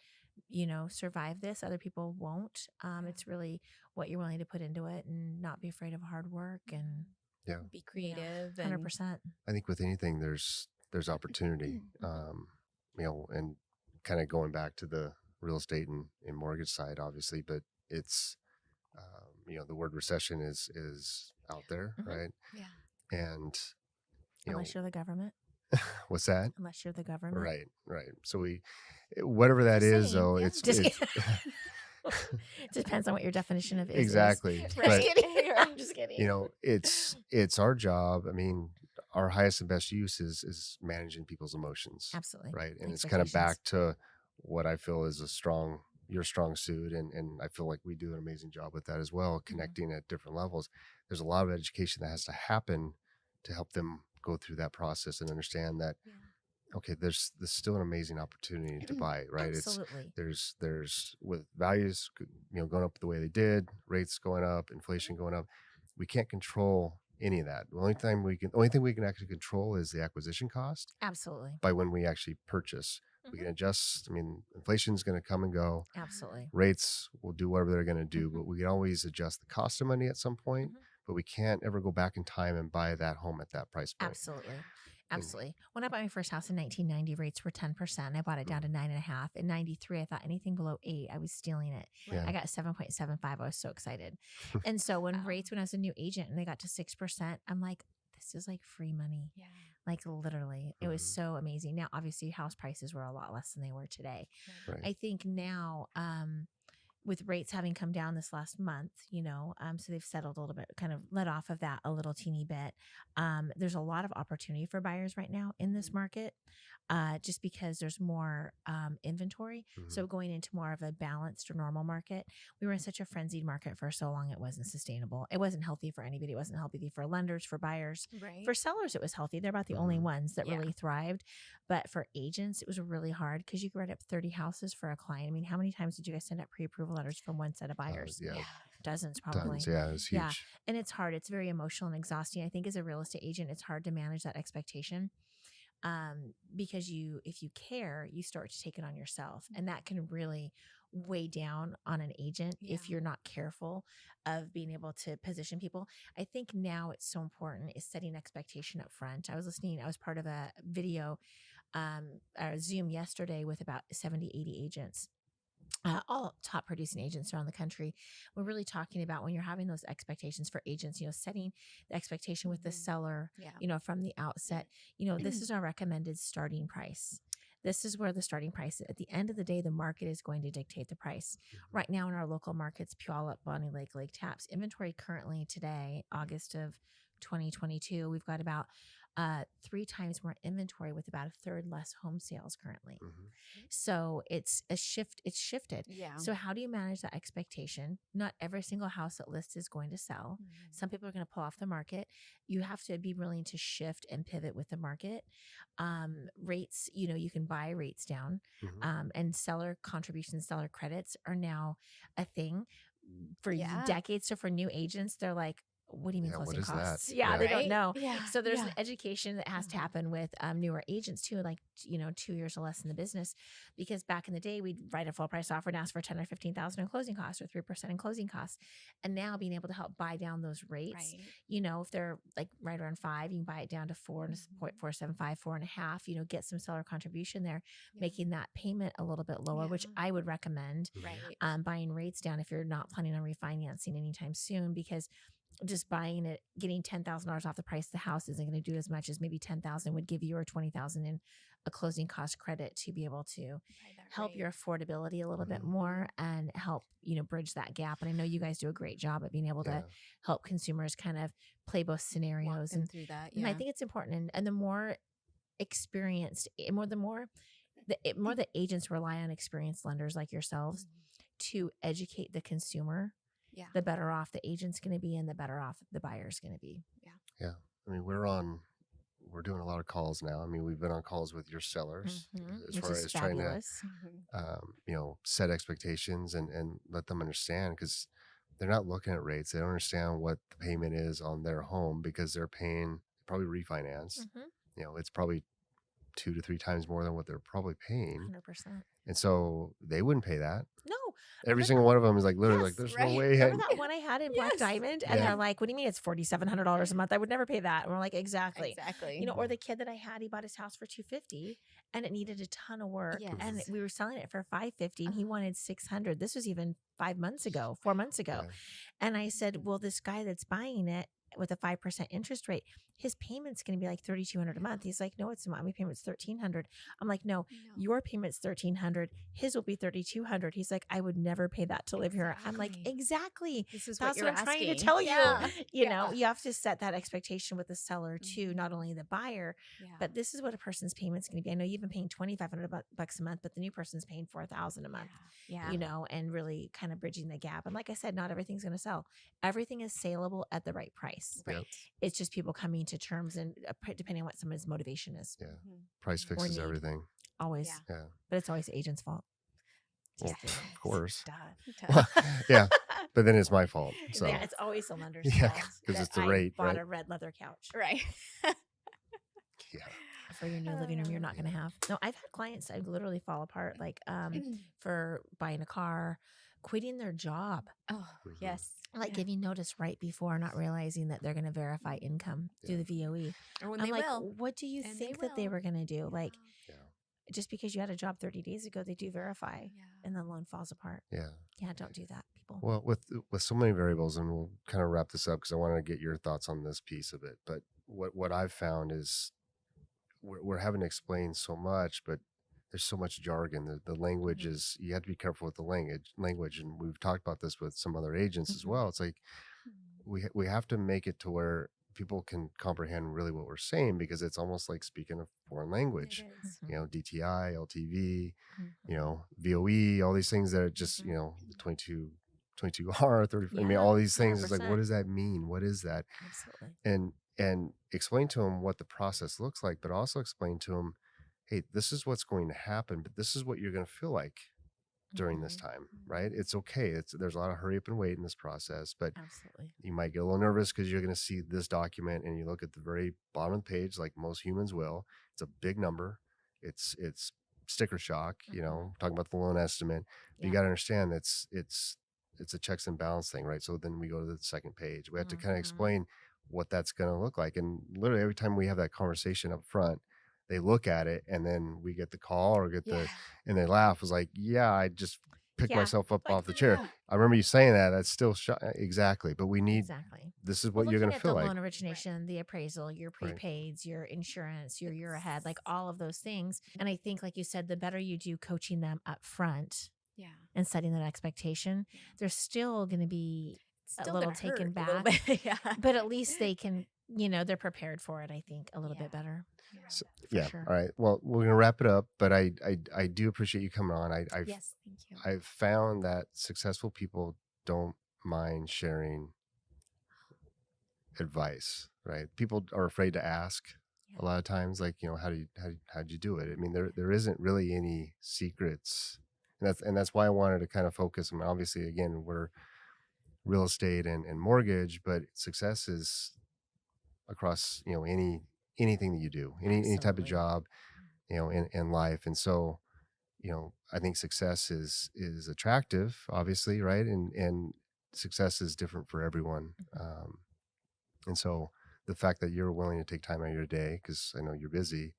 survive this. Other people won't. Yeah. It's really what you're willing to put into it and not be afraid of hard work and, Yeah. Be creative and 100%. I think with anything, there's opportunity. Mhm. And kind of going back to the real estate and mortgage side, obviously, but it's the word recession is out there, Mhm. right? Yeah. And Unless you're the government. what's that? Unless you're the government. Right. So whatever that Just is, saying. though, Yeah. it's Just it's depends on what your definition of is. exactly. Just But kidding. I'm just kidding. it's our job. I mean, our highest and best use is managing people's emotions, Absolutely. right? And it's kind of back to what I feel is your strong suit, and I feel like we do an amazing job with that as well, connecting at different levels. There's a lot of education that has to happen to help them go through that process and understand that Yeah. okay, there's still an amazing opportunity to buy, right? Absolutely. There's with values going up the way they did, rates going up, inflation going up, we can't control any of that. The only thing we can actually control is the acquisition cost Absolutely. by when we actually purchase. We can adjust. I mean, inflation's going to come and go. Absolutely. Rates will do whatever they're going to do, but we can always adjust the cost of money at some point. But we can't ever go back in time and buy that home at that price point. Absolutely. Absolutely. When I bought my first house in 1990, rates were 10%. I bought it down to 9.5. In 93, I thought anything below 8, I was stealing it. Yeah. I got 7.75. I was so excited. And so when rates, when I was a new agent and they got to 6%, I'm like, this is like free money. Yeah. Like, literally, it was so amazing. Now, obviously, house prices were a lot less than they were today. Right. I think now, with rates having come down this last month, so they've settled a little bit, kind of let off of that a little teeny bit. There's a lot of opportunity for buyers right now in this market, just because there's more inventory. So going into more of a balanced or normal market, we were in such a frenzied market for so long, it wasn't sustainable. It wasn't healthy for anybody. It wasn't healthy for lenders, for buyers. Right. For sellers, it was healthy. They're about the only ones that really thrived. But for agents, it was really hard because you could write up 30 houses for a client. I mean, how many times did you guys send out pre-approval letters from one set of buyers? Yeah. Dozens, probably. Tons. Yeah, it's huge. Yeah. And it's hard. It's very emotional and exhausting. I think as a real estate agent, it's hard to manage that expectation. Because if you care, you start to take it on yourself, and that can really weigh down on an agent if you're not careful of being able to position people. I think now it's so important is setting expectation up front. I was part of a video, or Zoom yesterday with about 70, 80 agents. All top producing agents around the country. We're really talking about when you're having those expectations for agents, setting the expectation with the seller, from the outset, this is our recommended starting price. This is where the starting price is. At the end of the day, the market is going to dictate the price. Right now in our local markets, Puyallup, Bonnie Lake, Lake Tapps, inventory currently today, August of 2022, we've got about 3 times more inventory with about a third less home sales currently. So it's a shift. It's shifted. Yeah. So how do you manage that expectation? Not every single house that lists is going to sell. Some people are going to pull off the market. You have to be willing to shift and pivot with the market. Rates, you can buy rates down, and seller contributions, seller credits are now a thing for decades. So for new agents, they're like, what do you mean Yeah, what closing is that? costs? Yeah, Yeah. they don't Right? know. Yeah. So there's an Yeah. education that has to happen with newer agents too, like 2 years or less in the business, because back in the day we'd write a full price offer and ask for 10 or 15,000 in closing costs or 3% in closing costs, and now being able to help buy down those rates. Right. If they're like right around 5, you can buy it down to 4.475, 4.5. Get some seller contribution there, Yeah. making that payment a little bit lower, which Yeah. I would recommend. Right. Buying rates down if you're not planning on refinancing anytime soon, because just buying it, getting $10,000 off the price of the house isn't going to do as much as maybe 10,000 would give you, or 20,000 in a closing cost credit to be able to Buy that help rate. your affordability a little bit Mhm. more and help, bridge that gap. And I know you guys do a great job at being able Yeah. to help consumers kind of play both Walk scenarios. them And, through that. and I Yeah. think it's important. And the more experienced, the more the agents rely on experienced lenders like yourselves to educate the consumer, Yeah. the better off the agent's going to be and the better off the buyer's going to be. Yeah. I mean, we're doing a lot of calls now. I mean, we've been on calls with your sellers as Which far is as trying to, fabulous. set expectations and let them understand, because they're not looking at rates. They don't understand what the payment is on their home because they're paying probably refinance. It's probably 2 to 3 times more than what they're probably paying. 100%. And so they wouldn't pay that. No. Every single one of them is like literally like, Yes, there's right. no way. Remember that one I had in Black Yes. Diamond? And Yeah. they're like, what do you mean it's $4,700 a month? I would never pay that. And we're like, exactly. Exactly. Or the kid that I had, he bought his house for $250 and it needed a ton of work. And Yes. we were selling it for $550 and he wanted $600. This was even 4 months ago. Yeah. And I said, well, this guy that's buying it with a 5% interest rate, his payment's going to be like $3,200 a month. He's like, no, it's not. My payment's $1,300. I'm like, no, your payment's $1,300. His will be $3,200. He's like, I would never pay that to live here. I'm like, exactly. This is That's what what you're I'm trying to asking. tell you. Yeah. You have to set that expectation with the seller too, not only the buyer, Yeah. but this is what a person's payment's going to be. I know you've been paying $2,500 a month, but the new person's paying $4,000 a month. Yeah. And really kind of bridging the gap. And like I said, not everything's going to sell. Everything is saleable at the right price. Yep. It's just people coming to terms and depending on what someone's motivation is. Yeah. Price fixes need. everything. Always. Yeah. Yeah. But it's always the agent's fault. Well, Just kidding. of course. Duh. Yeah. But then it's my fault. So Yeah, it's always the lender's Yeah, fault. 'cause that it's the I rate, bought right? a red leather couch Right. yeah. for your new living room you're not going to have. No, I've had clients that literally fall apart, like for buying a car, quitting their job, Oh, yes. like giving notice right before, not realizing that they're going to verify income through the VOE. Or when I'm they like, will. what do you And think they that they will. were going to do? Like, Yeah. just because you had a job 30 days ago, they do verify Yeah. and the loan falls apart. Yeah. Yeah, don't do that, people. Well, with so many variables, and we'll kind of wrap this up because I want to get your thoughts on this piece of it. But what I've found is we're having to explain so much, but there's so much jargon. The language is, you have to be careful with the language, and we've talked about this with some other agents as well. It's like we have to make it to where people can comprehend really what we're saying, because it's almost like speaking a foreign language. It is. DTI, LTV, VOE, all these things that are just, the 22R, 30. I mean, Yeah, all these things. It's like, 100%. what does that mean? What is that? Absolutely. And explain to them what the process looks like, but also explain to them, hey, this is what's going to happen, but this is what you're going to feel like during this time, right? It's okay. There's a lot of hurry up and wait in this process, but Absolutely. you might get a little nervous because you're going to see this document and you look at the very bottom of the page, like most humans will. It's a big number. It's sticker shock, talking about the loan estimate. But you got to understand it's a checks and balance thing, right? So then we go to the second page. We have to kind of explain what that's going to look like. And literally every time we have that conversation up front, they look at it and then we get the call or and they laugh. It was like, yeah, I just picked myself up off the chair. I remember you saying that. That's still exactly. But we need, this is what you're going to feel the like. loan origination, the appraisal, your prepaids, your insurance, your year ahead, like all of those things. And I think, like you said, the better you do coaching them up front and setting that expectation, they're still going to be a little taken back. But at least they can, they're prepared for it, I think, a little bit better. So, Sure. All right. Well, we're going to wrap it up, but I do appreciate you coming on. Yes, thank you. I've found that successful people don't mind sharing advice, right? People are afraid to ask a lot of times, like, how'd you do it? I mean, there isn't really any secrets. And that's why I wanted to kind of focus. I mean, obviously, again, we're real estate and mortgage, but success is across, anything that you do, any type of Absolutely. job, in life. And so, I think success is attractive, obviously, right? And success is different for everyone. And so the fact that you're willing to take time out of your day, because I know you're busy,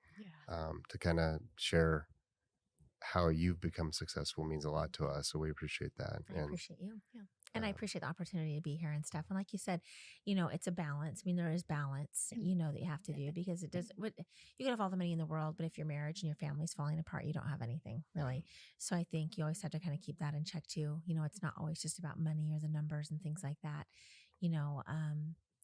Yeah. to kind of share how you've become successful means a lot to us. So we appreciate that. I And appreciate you. Yeah. And I um, appreciate the opportunity to be here and stuff. And like you said, it's a balance. I mean, there is balance, that you have to do because it does. You can have all the money in the world, but if your marriage and your family's falling apart, you don't have anything really. So I think you always have to kind of keep that in check too. It's not always just about money or the numbers and things like that. You know,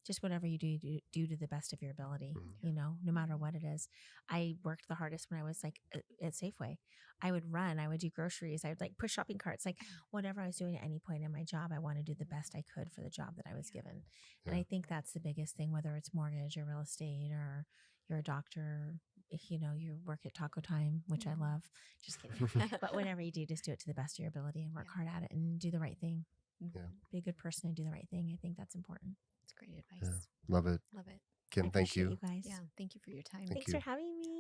just whatever you do to the best of your ability. mhm. No matter what it is. I worked the hardest when I was like at Safeway. I would run. I would do groceries. I would like push shopping carts. Like whatever I was doing at any point in my job, I want to do the best I could for the job that I was given. And Yeah. I think that's the biggest thing, whether it's mortgage or real estate or you're a doctor, you work at Taco Time, which I love. Just kidding. But whatever you do, just do it to the best of your ability and work hard at it and do the right thing. Yeah. Be a good person and do the right thing. I think that's important. It's great Yeah. advice. Love it. Love it. I Kim, thank appreciate you. you guys. Yeah. Thank you for your time. Thank Thanks you. for having me.